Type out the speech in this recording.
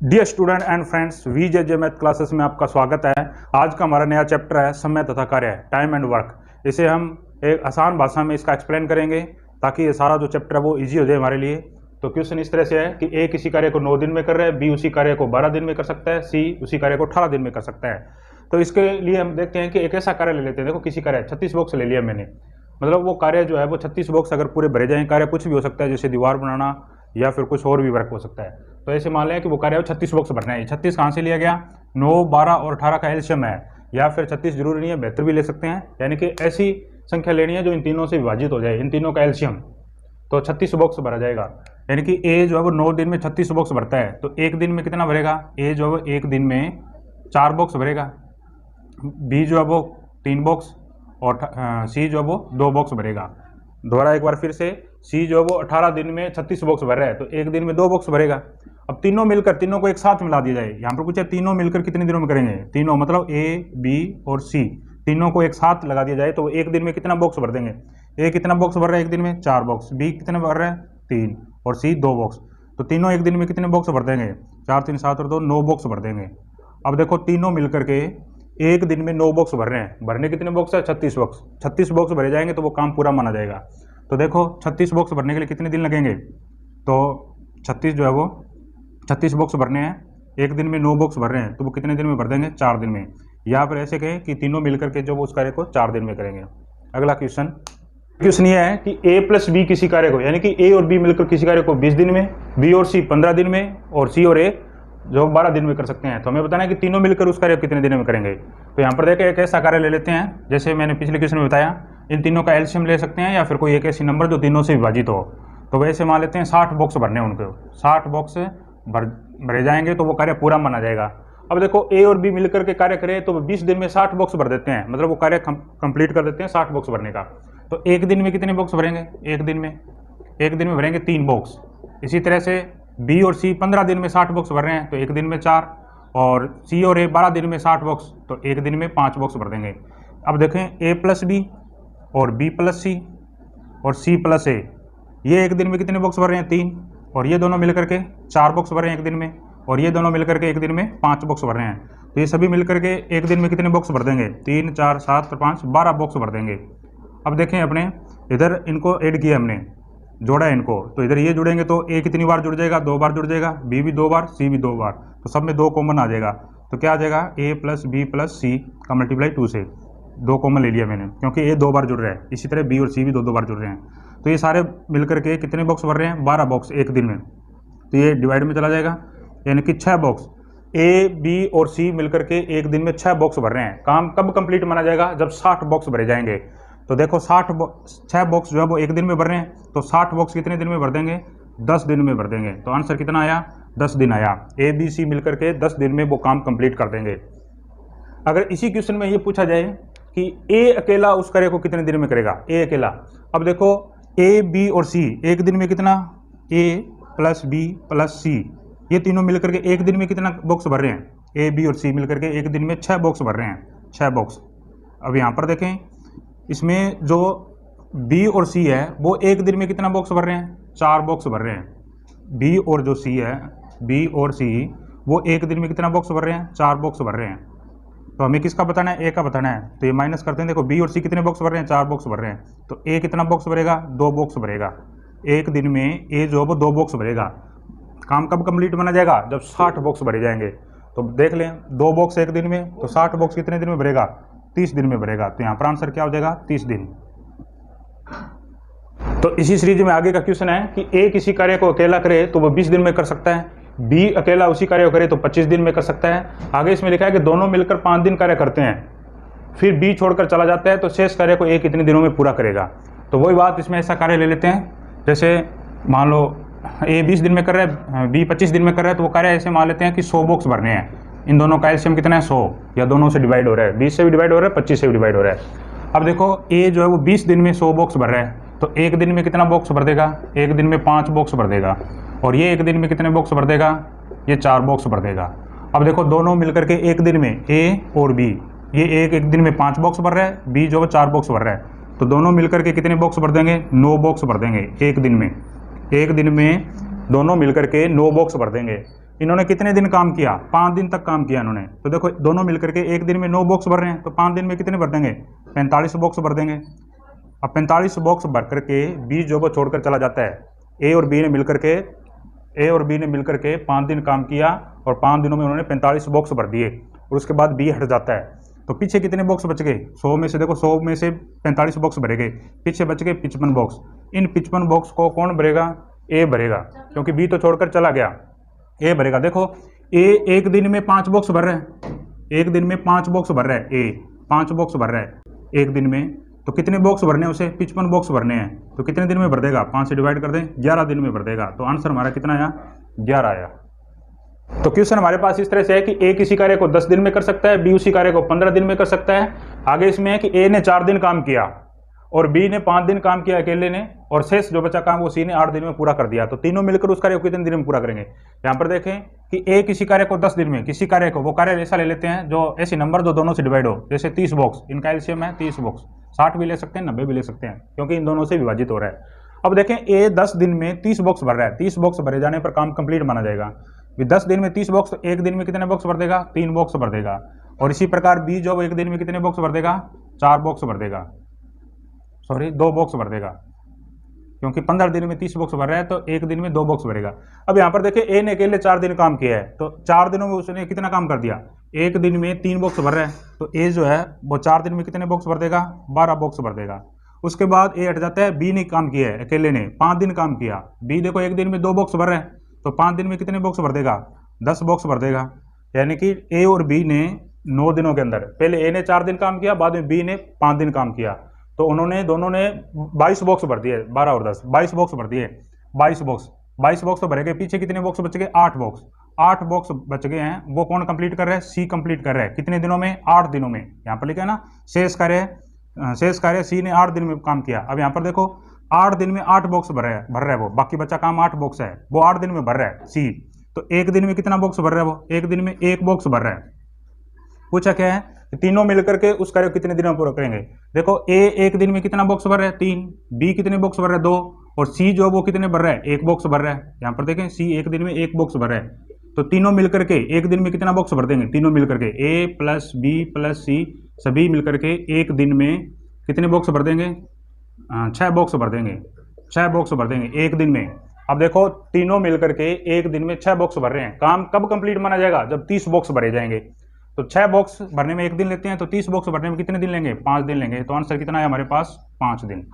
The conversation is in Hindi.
Dear student and friends, VJJ math classes में आपका स्वागत है। आज का हमारा नया चैप्टर है समय तथा कार्य, टाइम एंड वर्क। इसे हम एक आसान भाषा में इसका एक्सप्लेन करेंगे ताकि ये सारा जो चैप्टर है वो इजी हो जाए हमारे लिए। तो क्वेश्चन इस तरह से है कि ए किसी कार्य को 9 दिन में कर रहा है, बी उसी कार्य को 12 दिन में कर सकता है, सी उसी कार्य को 18 दिन में कर सकता है। तो इसके लिए हम देखते हैं कि एक ऐसा कार्य ले लेते हैं। देखो किसी कार्य 36 बॉक्स ले लिया मैंने, मतलब वो कार्य जो है वो 36 बॉक्स अगर पूरे भरे जाएं, कार्य कुछ भी हो सकता है, जैसे दीवार बनाना या फिर कुछ और भी वर्क हो सकता है। तो ऐसे मान लें कि वो कार्य 36 बॉक्स भरना है। 36 कहाँ से लिया गया? 9, 12 और 18 का एलसीएम है, या फिर 36 जरूरी नहीं है, बेहतर भी ले सकते हैं। यानी कि ऐसी संख्या लेनी है जो इन तीनों से विभाजित हो जाए, इन तीनों का एलसीएम। तो 36 बॉक्स भरा जाएगा। यानी कि ए जो है वो 9 दिन में 36 बॉक्स भरता है, तो एक दिन में कितना भरेगा? ए जो है एक दिन में 4 बॉक्स भरेगा, बी जो है वो 3 बॉक्स और सी जो है वो 2 बॉक्स भरेगा। दोबारा एक बार फिर से, सी जो है वो 18 दिन में 36 बॉक्स भर रहा है, तो एक दिन में 2 बॉक्स भरेगा। अब तीनों मिलकर, तीनों को एक साथ मिला दिया जाए। यहाँ पर पूछा तीनों मिलकर कितने दिनों में करेंगे? तीनों मतलब ए, बी और सी, तीनों को एक साथ लगा दिया जाए तो एक दिन में कितना बॉक्स भर देंगे? ए कितना बॉक्स भर रहा है एक दिन में? 4 बॉक्स। बी कितना भर रहा है? 3। और सी 2 बॉक्स। तो तीनों एक दिन में कितने बॉक्स भर देंगे? 4, 3, 7 और 2, 9 बॉक्स भर देंगे। अब देखो तीनों मिलकर के एक दिन में 9 बॉक्स भर रहे हैं। भरने कितने बॉक्स है? 36 बॉक्स। 36 बॉक्स भरे जाएंगे तो वो काम पूरा माना जाएगा। तो देखो 36 बॉक्स भरने के लिए कितने दिन लगेंगे? तो 36 जो है वो 36 बॉक्स भरने हैं, एक दिन में 9 बॉक्स भर रहे हैं, तो वो कितने दिन में भर देंगे? 4 दिन में। या फिर ऐसे कहें कि तीनों मिलकर के जो उस कार्य को 4 दिन में करेंगे। अगला क्वेश्चन ये है कि ए प्लस बी किसी कार्य को, यानी कि ए और बी मिलकर किसी कार्य को 20 दिन में, बी और सी 15 दिन में और सी और ए जो 12 दिन में कर सकते हैं। तो हमें बताना है कि तीनों मिलकर उस कार्य को कितने दिन में करेंगे। तो यहाँ पर देखें एक ऐसा कार्य ले लेते हैं, जैसे मैंने पिछले क्वेश्चन में बताया, इन तीनों का एलसीएम ले सकते हैं या फिर कोई एक ऐसी नंबर जो तीनों से विभाजित हो। तो वैसे मान लेते हैं 60 बॉक्स भरने हैं उनको, 60 बॉक्स भरे जाएंगे तो वो कार्य पूरा माना जाएगा। अब देखो ए और बी मिलकर के कार्य करें तो 20 दिन में 60 बॉक्स भर देते हैं, मतलब वो कार्य कंप्लीट कर देते हैं 60 बॉक्स भरने का। तो एक दिन में कितने बॉक्स भरेंगे? एक दिन में भरेंगे 3 बॉक्स। इसी तरह से बी और सी 15 दिन में 60 बॉक्स भर रहे हैं, तो एक दिन में 4, और सी और ए 12 दिन में 60 बॉक्स, तो एक दिन में 5 बॉक्स भर देंगे। अब देखें ए प्लस बी और बी प्लस सी और सी प्लस ए, ये एक दिन में कितने बॉक्स भर रहे हैं? 3। और ये दोनों मिलकर के 4 बॉक्स भर रहे हैं एक दिन में, और ये दोनों मिलकर के एक दिन में 5 बॉक्स भर रहे हैं। तो ये सभी मिलकर के एक दिन में कितने बॉक्स भर देंगे? 3, 4, 7 और 5, 12 बॉक्स भर देंगे। अब देखें अपने इधर इनको ऐड किया हमने, जोड़ा है इनको, तो इधर ये जुड़ेंगे तो ए कितनी बार जुड़ जाएगा? 2 बार जुड़ जाएगा, बी भी 2 बार, सी भी 2 बार, तो सब में 2 कॉमन आ जाएगा। तो क्या आ जाएगा? ए प्लस बी प्लस सी का मल्टीप्लाई 2 से 2 कॉमन ले लिया मैंने, क्योंकि ए 2 बार जुड़ रहा है। इसी तरह बी और सी भी 2 बार जुड़ रहे हैं। तो ये सारे मिलकर के कितने बॉक्स भर रहे हैं? 12 बॉक्स एक दिन में। तो ये डिवाइड में चला जाएगा, यानी कि 6 बॉक्स। ए, बी और सी मिलकर के एक दिन में 6 बॉक्स भर रहे हैं। काम कब कंप्लीट माना जाएगा? जब 60 बॉक्स भरे जाएंगे। तो देखो 6 बॉक्स जो है वो एक दिन में भर रहे हैं, तो 60 बॉक्स कितने दिन में भर देंगे? 10 दिन में भर देंगे। तो आंसर कितना आया? 10 दिन आया। ए, बी, सी मिलकर के 10 दिन में वो काम कंप्लीट कर देंगे। अगर इसी क्वेश्चन में ये पूछा जाए कि ए अकेला उस कार्य को कितने दिन में करेगा? ए अकेला। अब देखो ए, बी और सी एक दिन में कितना? ए प्लस बी प्लस सी, ये तीनों मिलकर के एक दिन में कितना बॉक्स भर रहे हैं? ए, बी और सी मिलकर के एक दिन में 6 बॉक्स भर रहे हैं, 6 बॉक्स। अब यहाँ पर देखें, इसमें जो बी और सी है वो एक दिन में कितना बॉक्स भर रहे हैं? 4 बॉक्स भर रहे हैं। बी और जो सी है, बी और सी वो एक दिन में कितना बॉक्स भर रहे हैं? 4 बॉक्स भर रहे हैं। तो हमें किसका बताना है? ए का बताना है। तो ये माइनस करते हैं। देखो बी और सी कितने बॉक्स भर रहे हैं? 4 बॉक्स भर रहे हैं। तो ए कितना बॉक्स भरेगा? 2 बॉक्स भरेगा। एक दिन में ए जो है वो 2 बॉक्स भरेगा। काम कब कंप्लीट माना जाएगा? जब 60 बॉक्स भरे जाएंगे। तो देख लें 2 बॉक्स एक दिन में, तो 60 बॉक्स कितने दिन में भरेगा? 30 दिन में भरेगा। तो यहाँ पर आंसर क्या हो जाएगा? 30 दिन। तो इसी सीरीज में आगे का क्वेश्चन है कि ए किसी कार्य को अकेला करे तो वो 20 दिन में कर सकता है, बी अकेला उसी कार्य को करे तो 25 दिन में कर सकता है। आगे इसमें लिखा है कि दोनों मिलकर 5 दिन कार्य करते हैं, फिर बी छोड़कर चला जाता है, तो शेष कार्य को ए कितने दिनों में पूरा करेगा। तो वही बात इसमें ऐसा कार्य ले लेते हैं, जैसे मान लो ए 20 दिन में कर रहा है, बी 25 दिन में कर रहा है, तो वो कार्य ऐसे मान लेते हैं कि 100 बॉक्स भरने हैं। इन दोनों का एलसीएम कितना है? 100, या दोनों से डिवाइड हो रहा है, 20 से भी डिवाइड हो रहा है, 25 से भी डिवाइड हो रहा है। अब देखो ए जो है वो 20 दिन में 100 बॉक्स भर रहा है, तो एक दिन में कितना बॉक्स भर देगा? एक दिन में 5 बॉक्स भर देगा। और ये एक दिन में कितने बॉक्स भर देगा? ये 4 बॉक्स भर देगा। अब देखो दोनों मिलकर के एक दिन में ए और बी, ये एक दिन में 5 बॉक्स भर रहा है, बी जो है 4 बॉक्स भर रहा है, तो दोनों मिलकर के कितने बॉक्स भर देंगे? 9 बॉक्स भर देंगे एक दिन में। एक दिन में दोनों मिलकर के 9 बॉक्स भर देंगे। इन्होंने कितने दिन काम किया, 5 दिन तक काम किया इन्होंने। तो देखो दोनों मिलकर के एक दिन में 9 बॉक्स भर रहे हैं, तो 5 दिन में कितने भर देंगे, 45 बॉक्स भर देंगे। अब 45 बॉक्स भर करके बी जो वो छोड़कर चला जाता है। ए और बी ने मिलकर के 5 दिन काम किया और 5 दिनों में उन्होंने 45 बॉक्स भर दिए और उसके बाद बी हट जाता है। तो पीछे कितने बॉक्स बच गए, 100 में से देखो 100 में से 45 बॉक्स भरे गए, पीछे बच गए 55 बॉक्स। इन 55 बॉक्स को कौन भरेगा, ए भरेगा, क्योंकि बी तो छोड़कर चला गया, ए भरेगा। देखो ए एक दिन में 5 बॉक्स भर रहा है, एक दिन में 5 बॉक्स भर रहा है, ए 5 बॉक्स भर रहा है एक दिन में। तो कितने बॉक्स भरने हैं उसे, 55 बॉक्स भरने हैं। तो कितने दिन में भर देगा, 5 से डिवाइड कर दें, 11 दिन में भर देगा। तो आंसर हमारा कितना आया, 11 आया। तो क्वेश्चन हमारे पास इस तरह से है कि ए किसी कार्य को 10 दिन में कर सकता है, बी उसी कार्य को 15 दिन में कर सकता है। आगे इसमें है कि ए ने 4 दिन काम किया और बी ने 5 दिन काम किया अकेले ने, और शेष जो बचा काम वो सी ने 8 दिन में पूरा कर दिया। तो तीनों मिलकर उस कार्य को कितने दिन में पूरा करेंगे। यहाँ पर देखें कि ए किसी कार्य को 10 दिन में, किसी कार्य को, वो कार्य ऐसा ले लेते हैं जो ऐसे नंबर जो दोनों से डिवाइड हो, जैसे 30 बॉक्स, इनका एलसीएम है 30 बॉक्स, 60 भी ले सकते हैं 90 भी ले सकते हैं, क्योंकि इन दोनों से विभाजित हो रहा है। अब देखें ए 10 दिन में 30 बॉक्स भर रहा है, 30 बॉक्स भरे जाने पर काम कंप्लीट माना जाएगा। 10 दिन में 30 बॉक्स, तो एक दिन में कितने बॉक्स भर देगा, 3 बॉक्स भर देगा। और इसी प्रकार बी जो एक दिन में कितने बॉक्स भर देगा, 4 बॉक्स भर देगा, सॉरी 2 बॉक्स भर देगा, क्योंकि 15 दिन में 30 बॉक्स भर रहा है तो एक दिन में 2 बॉक्स भरेगा। अब यहाँ पर देखिए ए ने अकेले 4 दिन काम किया है, तो 4 दिनों में उसने कितना काम कर दिया, एक दिन में 3 बॉक्स भर रहा है, तो ए जो है वो 4 दिन में कितने बॉक्स भर देगा, 12 बॉक्स भर देगा। उसके बाद ए हट जाता है, बी ने काम किया है अकेले ने, 5 दिन काम किया, बी देखो एक दिन में 2 बॉक्स भर रहा है, तो 5 दिन में कितने बॉक्स भर देगा, 10 बॉक्स भर देगा। यानी कि ए और बी ने 9 दिनों के अंदर, पहले ए ने 4 दिन काम किया, बाद में बी ने 5 दिन काम किया, तो उन्होंने दोनों ने 22 बॉक्स भर दिए, 12 और 10 22 बॉक्स भर दिए, 22 बॉक्स तो भरे गए। पीछे कितने बॉक्स बच गए, 8 बॉक्स बच गए हैं। वो कौन कंप्लीट कर रहा है, सी कंप्लीट कर रहा है, कितने दिनों में, 8 दिनों में। यहाँ पर लिखा है ना शेष कार्य सी ने 8 दिन में काम किया। अब यहाँ पर देखो 8 दिन में 8 बॉक्स भर रहा है वो, बाकी बच्चा काम 8 बॉक्स है, वो 8 दिन में भर रहा है सी। तो एक दिन में कितना बॉक्स भर रहा है वो, एक दिन में 1 बॉक्स भर रहा है। पूछा क्या है, तीनों मिलकर के उस कार्य को कितने दिनों में पूरा करेंगे। देखो ए एक दिन में कितना बॉक्स भर रहा है, 3, बी कितने बॉक्स भर रहा है, 2, और सी जो वो कितने भर रहा है, 1 बॉक्स भर रहा है। यहाँ पर देखें सी एक दिन में 1 बॉक्स भर रहा है, तो तीनों मिलकर के एक दिन में कितना बॉक्स भर देंगे, तीनों मिलकर के ए प्लस बी प्लस सी सभी मिलकर के एक दिन में कितने बॉक्स भर देंगे, 6 बॉक्स भर देंगे, 6 बॉक्स भर देंगे एक दिन में। अब देखो तीनों मिलकर के एक दिन में 6 बॉक्स भर रहे हैं, काम कब कंप्लीट माना जाएगा, जब 30 बॉक्स भरे जाएंगे। तो 6 बॉक्स भरने में 1 दिन लेते हैं, तो 30 बॉक्स भरने में कितने दिन लेंगे, 5 दिन लेंगे। तो आंसर कितना है हमारे पास, 5 दिन।